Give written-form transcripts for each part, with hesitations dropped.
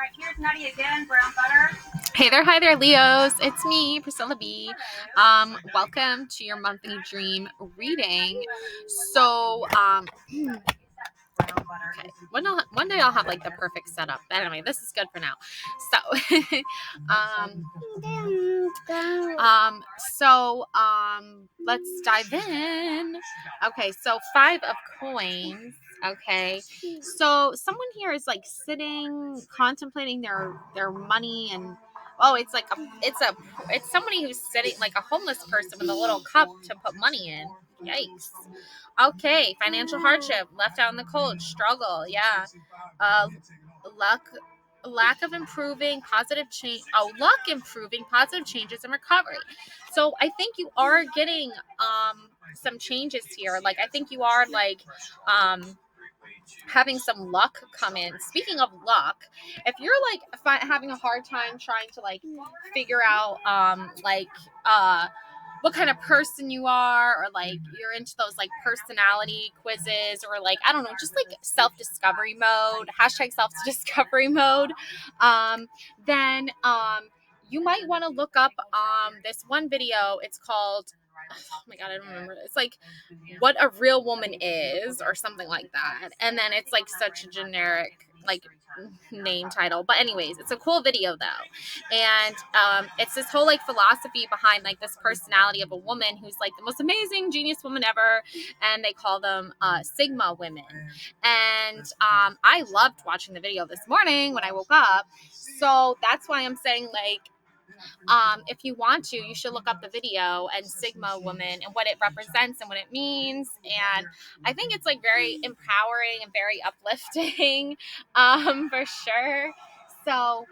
right, here's Nutty again, brown butter. Hey there, hi there, Leos. It's me, Priscilla B. Welcome to your monthly dream reading. So, okay, one day I'll have like the perfect setup. But anyway, this is good for now. So, let's dive in. Okay, so 5 of coins. Okay, so someone here is like sitting, contemplating their money, and it's somebody who's sitting like a homeless person with a little cup to put money in. Yikes. Okay, financial hardship, left out in the cold, struggle, yeah. Luck, lack of improving, positive change. Oh, luck improving, positive changes and recovery. So I think you are getting some changes here. Like I think you are like having some luck come in. Speaking of luck, if you're like having a hard time trying to like figure out what kind of person you are, or like you're into those like personality quizzes, or like I don't know, just like self-discovery mode, hashtag self-discovery mode, then you might want to look up this one video. It's called, oh my god, I don't remember. It's like What a Real Woman Is, or something like that. And then it's like such a generic like name title, but anyways, it's a cool video though. And it's this whole like philosophy behind like this personality of a woman who's like the most amazing genius woman ever, and they call them Sigma women. And I loved watching the video this morning when I woke up, so that's why I'm saying like if you want to, you should look up the video and Sigma woman and what it represents and what it means. And I think it's like very empowering and very uplifting, for sure. So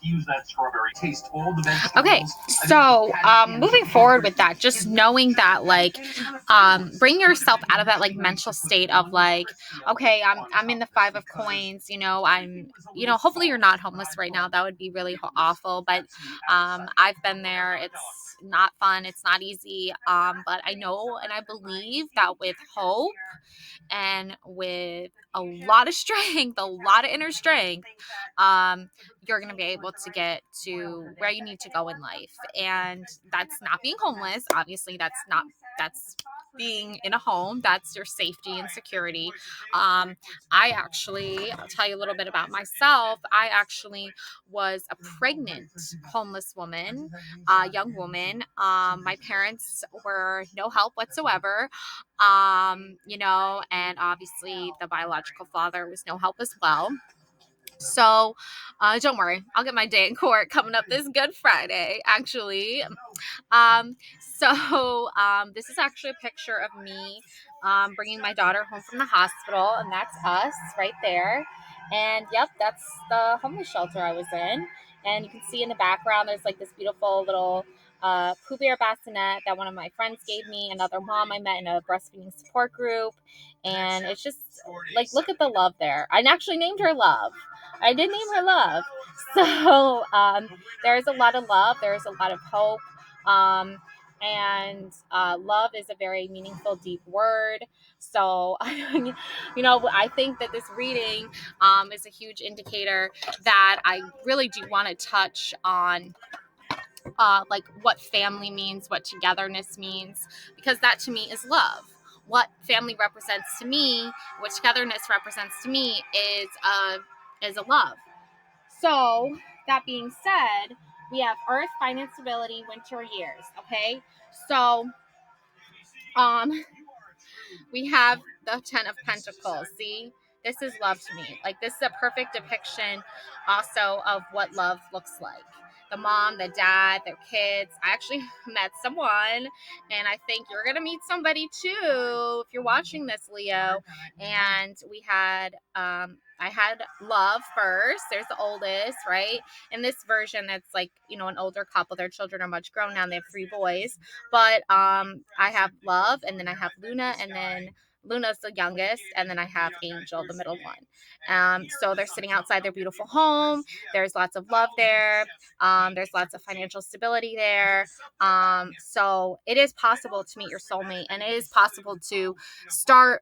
use that strawberry taste all the vegetables. Okay, so moving forward with that, just knowing that like bring yourself out of that like mental state of like, okay, I'm in the 5 of coins, hopefully you're not homeless right now. That would be really awful, but I've been there. It's not fun, it's not easy, but I know and I believe that with hope and with a lot of strength, a lot of inner strength, you're going to be able to get to where you need to go in life. And that's not being homeless. Obviously, that's being in a home. That's your safety and security. I'll tell you a little bit about myself. I actually was a pregnant homeless woman, young woman. My parents were no help whatsoever. And obviously the biological father was no help as well. So don't worry, I'll get my day in court coming up this Good Friday, actually. This is actually a picture of me bringing my daughter home from the hospital, and that's us right there. And yep, that's the homeless shelter I was in. And you can see in the background, there's like this beautiful little Pooh Bear bassinet that one of my friends gave me, another mom I met in a breastfeeding support group. And it's just like, look at the love there. I actually named her Love. I did name her Love. So there's a lot of love. There's a lot of hope. And love is a very meaningful, deep word. So, I think that this reading is a huge indicator that I really do want to touch on like what family means, what togetherness means, because that to me is love. What family represents to me, what togetherness represents to me is a love. So that being said, we have Earth, finance, stability, winter years. Okay, so we have the 10 of Pentacles. See, this is love to me. Like, this is a perfect depiction also of what love looks like. The mom, the dad, their kids. I actually met someone, and I think you're going to meet somebody too if you're watching this, Leo. And we had, I had Love first. There's the oldest, right? In this version, that's like, an older couple. Their children are much grown now. They have 3 boys. But I have Love, and then I have Luna, and then Luna's the youngest, and then I have Angel, the middle one. So they're sitting outside their beautiful home. There's lots of love there. There's lots of financial stability there. So it is possible to meet your soulmate, and it is possible to start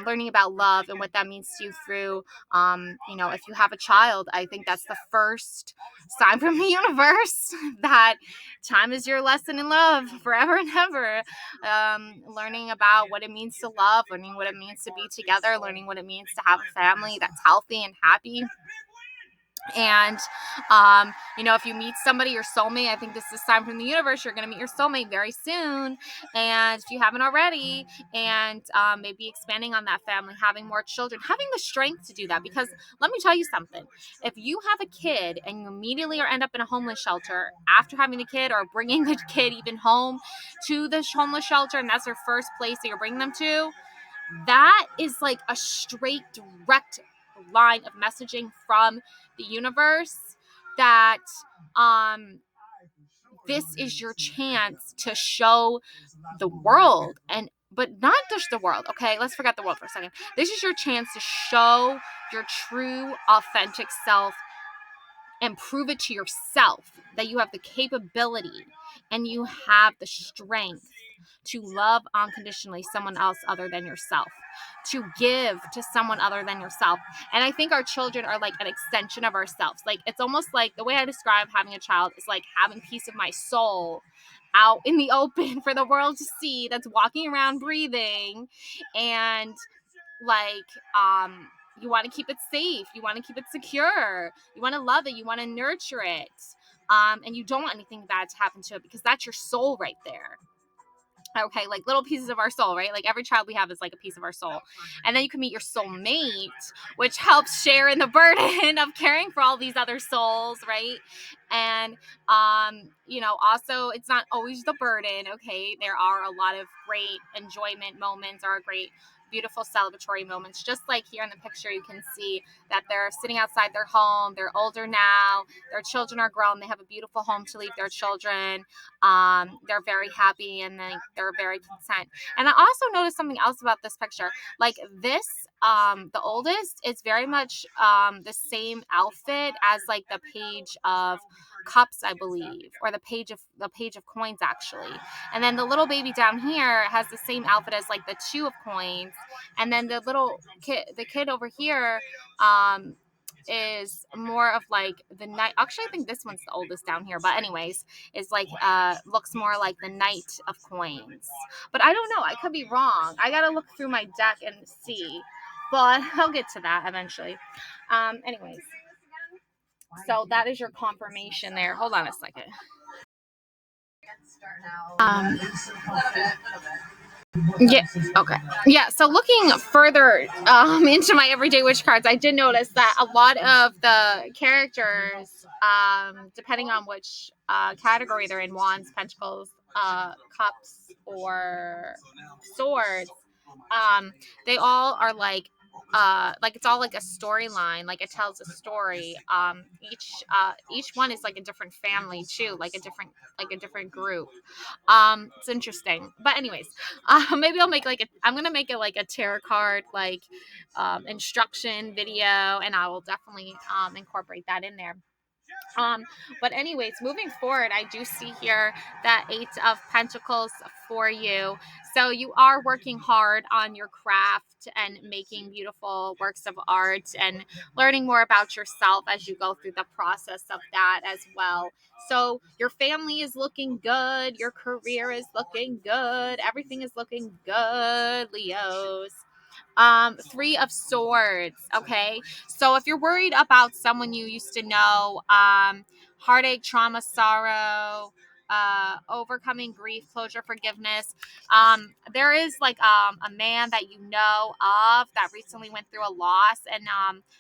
learning about love and what that means to you through, if you have a child. I think that's the first sign from the universe that time is your lesson in love forever and ever. Learning about what it means to love, learning what it means to be together, learning what it means to have a family that's healthy and happy. And, if you meet somebody, your soulmate, I think this is time from the universe. You're going to meet your soulmate very soon. And if you haven't already, and maybe expanding on that family, having more children, having the strength to do that. Because let me tell you something. If you have a kid and you immediately end up in a homeless shelter after having the kid, or bringing the kid even home to the homeless shelter, and that's their first place that you're bringing them to, that is like a straight, direct line of messaging from the universe that this is your chance to show the world, but not just the world. Okay, let's forget the world for a second. This is your chance to show your true, authentic self and prove it to yourself that you have the capability and you have the strength to love unconditionally someone else other than yourself, to give to someone other than yourself. And I think our children are like an extension of ourselves. Like, it's almost like the way I describe having a child is like having a piece of my soul out in the open for the world to see, that's walking around breathing. And like, you want to keep it safe, you want to keep it secure, you want to love it, you want to nurture it, and you don't want anything bad to happen to it, because that's your soul right there. Okay, like little pieces of our soul, right? Like every child we have is like a piece of our soul. And then you can meet your soulmate, which helps share in the burden of caring for all these other souls, right? And also, it's not always the burden. Okay, there are a lot of great enjoyment moments, or great, beautiful celebratory moments. Just like here in the picture, you can see that they're sitting outside their home. They're older now, their children are grown, they have a beautiful home to leave their children. They're very happy, and they're very content. And I also noticed something else about this picture. Like this, the oldest is very much the same outfit as like the page of cups, I believe, or the page of coins, actually. And then the little baby down here has the same outfit as like the two of coins. And then the kid over here is more of like the knight. Actually, I think this one's the oldest down here, but anyways, is like looks more like the knight of coins. But I don't know, I could be wrong. I gotta look through my deck and see, but I'll get to that eventually. Anyways, so that is your confirmation there. Hold on a second. Yeah. Okay. Yeah. So looking further into my everyday witch cards, I did notice that a lot of the characters, depending on which category they're in, wands, pentacles, cups, or swords, they all are like it's all like a storyline, like it tells a story. Each one is like a different family too, like a different group. It's interesting. But anyways, maybe I'm gonna make it like a tarot card like instruction video, and I will definitely incorporate that in there. But anyways, moving forward, I do see here that 8 of Pentacles for you. So you are working hard on your craft and making beautiful works of art and learning more about yourself as you go through the process of that as well. So your family is looking good, your career is looking good, everything is looking good, Leos. 3 of Swords. Okay, so if you're worried about someone you used to know, heartache, trauma, sorrow, overcoming grief, closure, forgiveness, there is like a man that you know of that recently went through a loss, and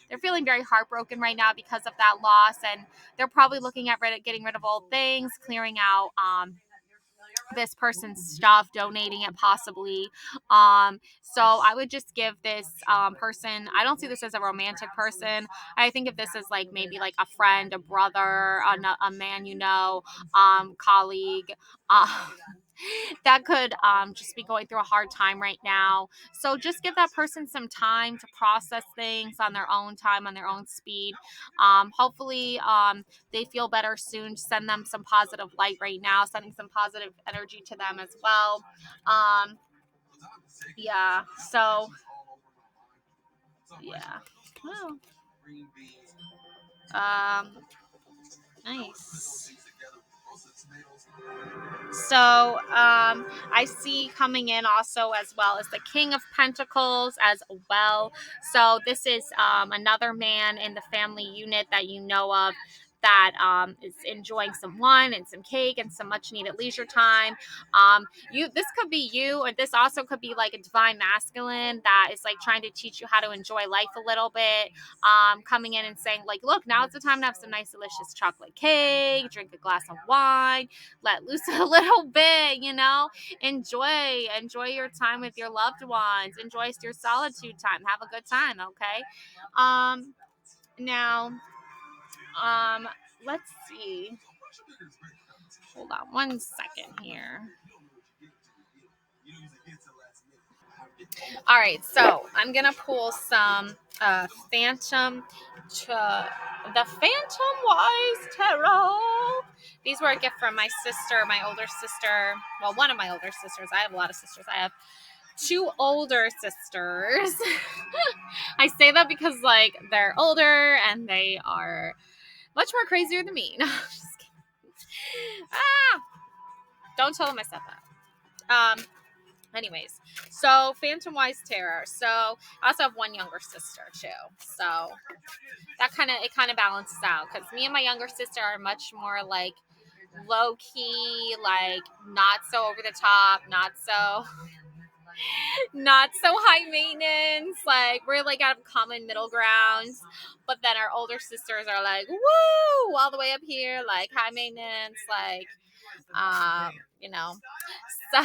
they're feeling very heartbroken right now because of that loss, and they're probably looking at getting rid of old things, clearing out this person's stuff, donating it possibly. So I would just give this person, I don't see this as a romantic person. I think of this as like maybe like a friend, a brother, a man colleague. that could just be going through a hard time right now. So just give that person some time to process things on their own time, on their own speed. Hopefully, they feel better soon. Send them some positive light right now, sending some positive energy to them as well. Um, yeah. So, yeah. Well, nice. So I see coming in also as well as the King of Pentacles as well. So this is another man in the family unit that you know of that is enjoying some wine and some cake and some much needed leisure time. You this could be you, or this also could be like a divine masculine that is like trying to teach you how to enjoy life a little bit. Coming in and saying like, look, now it's the time to have some nice delicious chocolate cake, drink a glass of wine, let loose a little bit, enjoy your time with your loved ones, enjoy your solitude time, have a good time. Okay. Now let's see, hold on one second here. All right, so I'm gonna pull some phantom to the Phantom Wise Tarot. These were a gift from my sister, my older sister. Well, one of my older sisters. I have a lot of sisters. I have two older sisters. I say that because like they're older and they are much more crazier than me. No, just kidding. Ah, don't tell them I said that. Anyways, so Phantom Wise Terror. So I also have one younger sister too. So that kind of balances out because me and my younger sister are much more like low key, like not so over the top, not so high maintenance. Like we're like at common middle grounds. But then our older sisters are like, woo, all the way up here, like high maintenance, like you know. So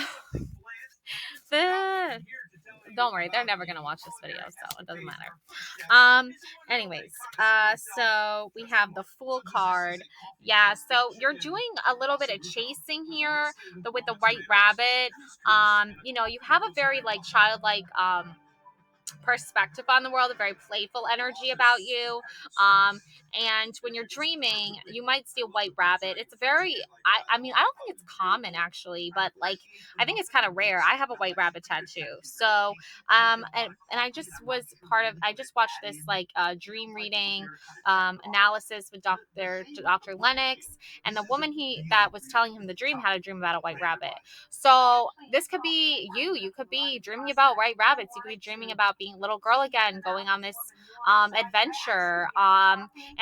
the don't worry, they're never gonna watch this video, so it doesn't matter. Anyways, so we have the Fool card. Yeah, so you're doing a little bit of chasing here, with the White Rabbit. You have a very like childlike perspective on the world, a very playful energy about you. And when you're dreaming, you might see a white rabbit. It's very, I mean, I don't think it's common actually, but like, I think it's kind of rare. I have a white rabbit tattoo. So, and I just watched this like dream reading analysis with Dr. Lennox, and the woman that was telling him the dream had a dream about a white rabbit. So this could be you. You could be dreaming about white rabbits. You could be dreaming about being a little girl again, going on this adventure.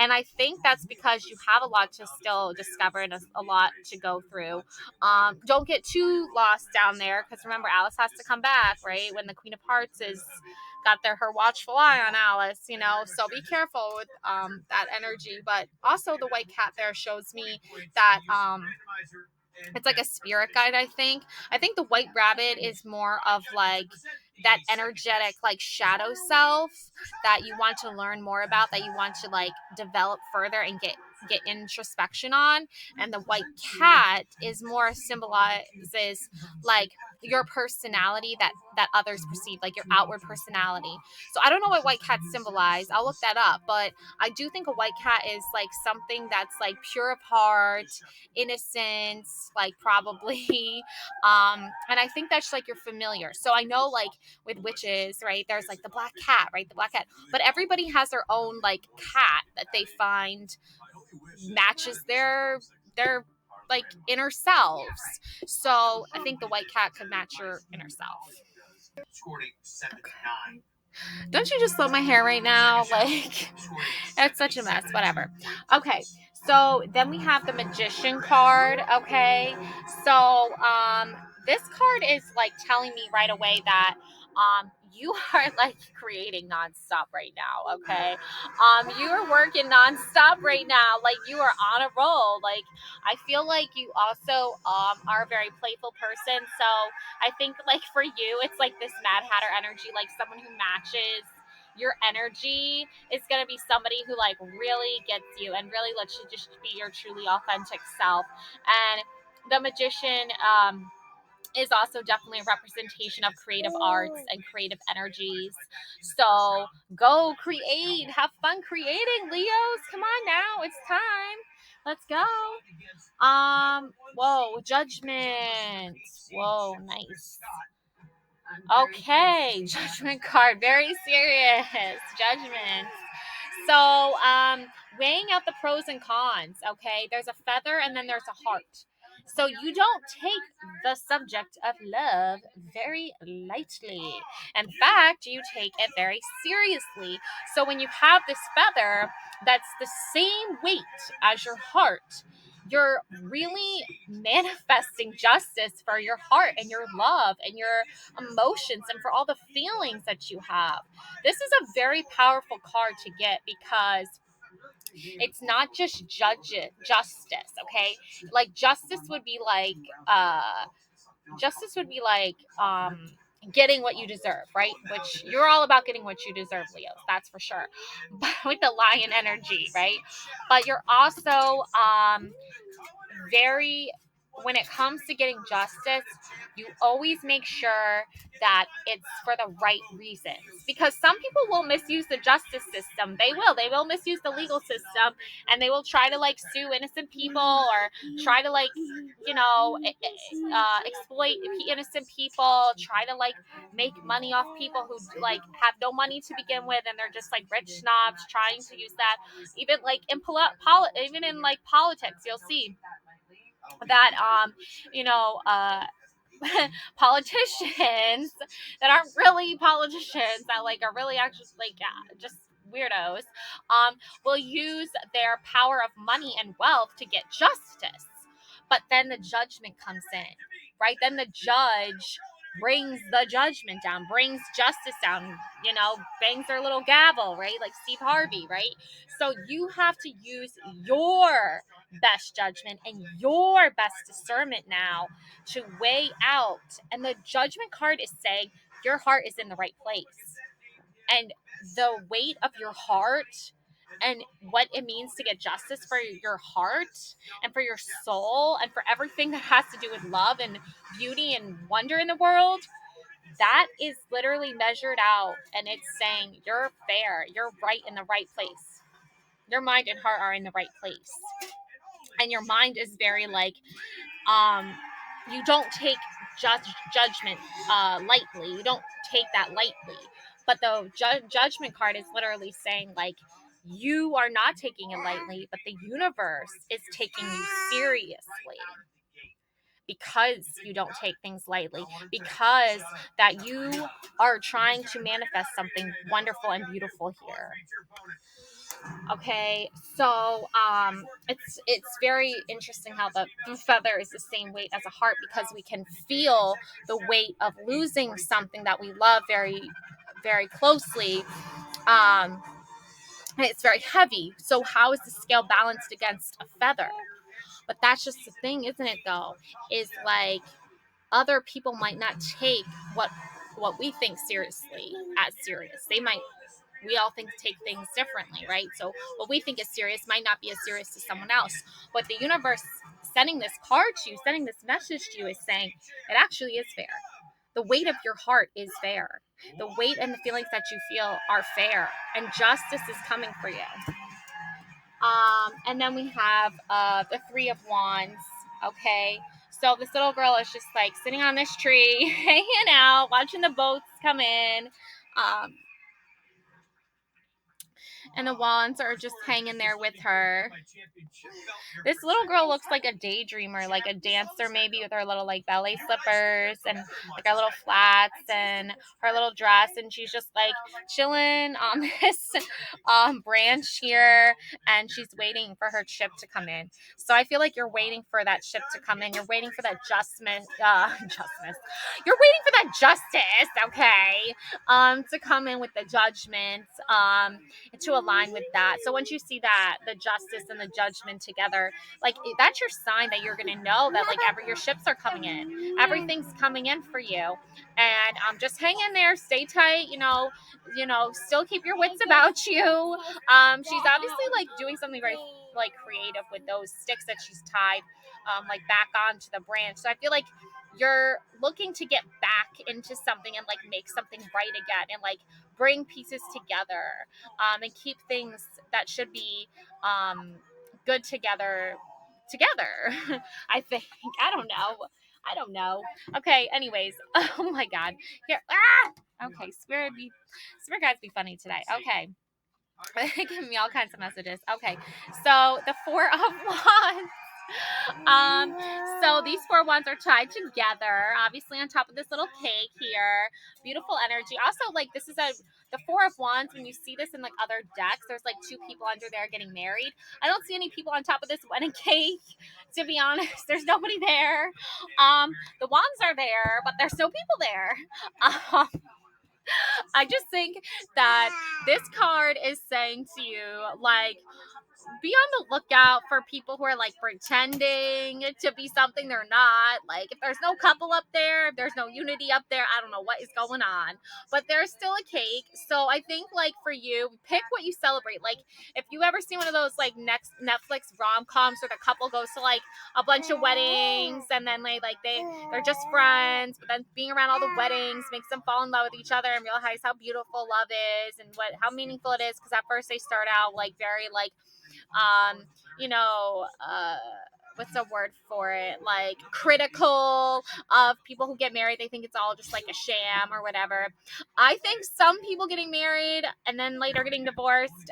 And I think that's because you have a lot to still discover and a lot to go through. Don't get too lost down there because remember, Alice has to come back, right? When the Queen of Hearts is got her watchful eye on Alice, so be careful with that energy. But also the white cat there shows me that it's like a spirit guide. I think the white rabbit is more of like that energetic like shadow self that you want to learn more about, that you want to like develop further and get introspection on. And the white cat is more symbolizes like your personality that others perceive, like your outward personality. So I don't know what white cats symbolize, I'll look that up, but I do think a white cat is like something that's like pure of heart, innocence, like probably. And I think that's like you're familiar. So I know like with witches, right, there's like the black cat, right, the black cat, but everybody has their own like cat that they find matches their like inner selves. So I think the white cat could match your inner self. Okay. Don't you just love my hair right now? Like, it's such a mess. Whatever. Okay. So then we have the Magician card. Okay. So this card is like telling me right away that you are like creating nonstop right now. Okay. You are working nonstop right now. Like you are on a roll. Like I feel like you also are a very playful person. So I think like for you, it's like this Mad Hatter energy, like someone who matches your energy is going to be somebody who like really gets you and really lets you just be your truly authentic self. And the Magician, is also definitely a representation of creative arts and creative energies. So go create, have fun creating, Leos. Come on now, it's time. Let's go. Whoa, judgment. Whoa, nice. Okay, judgment card, very serious. Judgment. So, weighing out the pros and cons, okay? There's a feather and then there's a heart. So you don't take the subject of love very lightly. In fact, you take it very seriously. So when you have this feather that's the same weight as your heart, you're really manifesting justice for your heart and your love and your emotions and for all the feelings that you have. This is a very powerful card to get because it's not just justice, okay? Like justice would be like getting what you deserve, right? Which you're all about getting what you deserve, Leos, that's for sure. But with the lion energy, right? But you're also very, when it comes to getting justice, you always make sure that it's for the right reasons, because some people will misuse the justice system. They will misuse the legal system, and they will try to like sue innocent people or try to like exploit innocent people, try to like make money off people who like have no money to begin with, and they're just like rich snobs trying to use that. Even like in even in like politics, you'll see that you know uh politicians that aren't really politicians, that like are really actually like just weirdos, will use their power of money and wealth to get justice. But then the judgment comes in, right? Then the judge brings the judgment down, brings justice down, bangs their little gavel, right? Like Steve Harvey, right? So you have to use your best judgment and your best discernment now to weigh out. And the judgment card is saying your heart is in the right place. And the weight of your heart and what it means to get justice for your heart and for your soul and for everything that has to do with love and beauty and wonder in the world, that is literally measured out. And it's saying you're fair, you're right in the right place. Your mind and heart are in the right place. And your mind is very like, you don't take judgment lightly. You don't take that lightly. But the judgment card is literally saying like, you are not taking it lightly, but the universe is taking you seriously because you don't take things lightly, because that you are trying to manifest something wonderful and beautiful here. Okay, so it's very interesting how the feather is the same weight as a heart, because we can feel the weight of losing something that we love very, very closely. Um, it's very heavy. So how is the scale balanced against a feather? But that's just the thing, isn't it? Though, is like other people might not take what we think seriously as serious. We all take things differently, right? So what we think is serious might not be as serious to someone else. But the universe sending this card to you, sending this message to you, is saying it actually is fair. The weight of your heart is fair. The weight and the feelings that you feel are fair, and justice is coming for you. And then we have the Three of Wands. Okay, so this little girl is just like sitting on this tree, hanging out, watching the boats come in. And the wands are just hanging there with her. This little girl looks like a daydreamer, like a dancer maybe, with her little like ballet slippers and like her little flats and her little dress, and she's just like chilling on this branch here, and she's waiting for her ship to come in. So I feel like you're waiting for that ship to come in. You're waiting for that justice. You're waiting for that justice, okay, to come in with the judgment, to align with that. So once you see that, the justice and the judgment together, like that's your sign that you're going to know that like your ships are coming in. Everything's coming in for you. And just hang in there, stay tight, still keep your wits about you. She's obviously like doing something very like creative with those sticks that she's tied like back onto the branch. So I feel like you're looking to get back into something and like make something right again and like bring pieces together, and keep things that should be good together. I think. I don't know. Okay, anyways. Oh my god. Here. Okay, spirit guides be funny today. Okay. Giving me all kinds of messages. Okay. So the four of wands. Um, so these four wands are tied together, obviously on top of this little cake here. Beautiful energy. Also, like this is the four of wands. When you see this in like other decks, there's like two people under there getting married. I don't see any people on top of this wedding cake. To be honest, there's nobody there. The wands are there, but there's no people there. Um, I just think that this card is saying to you, like, be on the lookout for people who are like pretending to be something they're not. Like, if there's no couple up there, if there's no unity up there, I don't know what is going on, but there's still a cake. So I think, like, for you, pick what you celebrate. Like, if you ever see one of those like next Netflix rom-coms where the couple goes to like a bunch of weddings and then they're just friends, but then being around all the weddings makes them fall in love with each other and realize how beautiful love is and how meaningful it is, because at first they start out like very like um, you know, what's the word for it? Like critical of people who get married. They think it's all just like a sham or whatever. I think some people getting married and then later getting divorced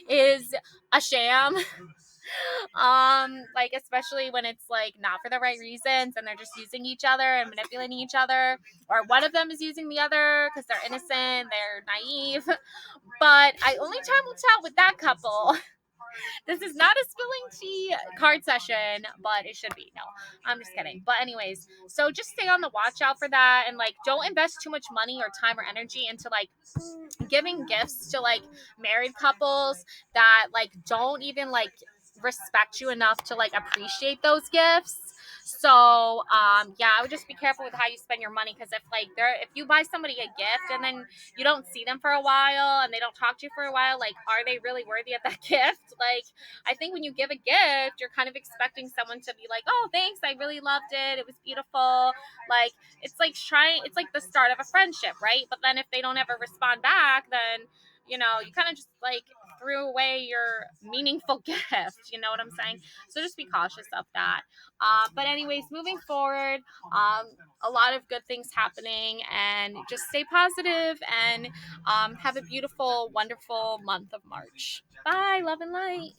is a sham. Like especially when it's like not for the right reasons and they're just using each other and manipulating each other, or one of them is using the other because they're innocent, they're naive. But only time will tell with that couple. This is not a spilling tea card session, but it should be. No, I'm just kidding. But anyways, so just stay on the watch out for that, and like don't invest too much money or time or energy into like giving gifts to like married couples that like don't even like respect you enough to like appreciate those gifts. So yeah, I would just be careful with how you spend your money, because if you buy somebody a gift and then you don't see them for a while and they don't talk to you for a while, like are they really worthy of that gift? Like I think when you give a gift, you're kind of expecting someone to be like, oh thanks, I really loved it, it was beautiful. Like it's like the start of a friendship, right? But then if they don't ever respond back, then you kind of just like threw away your meaningful gift. You know what I'm saying? So just be cautious of that. But anyways, moving forward, a lot of good things happening, and just stay positive and have a beautiful, wonderful month of March. Bye, love and light.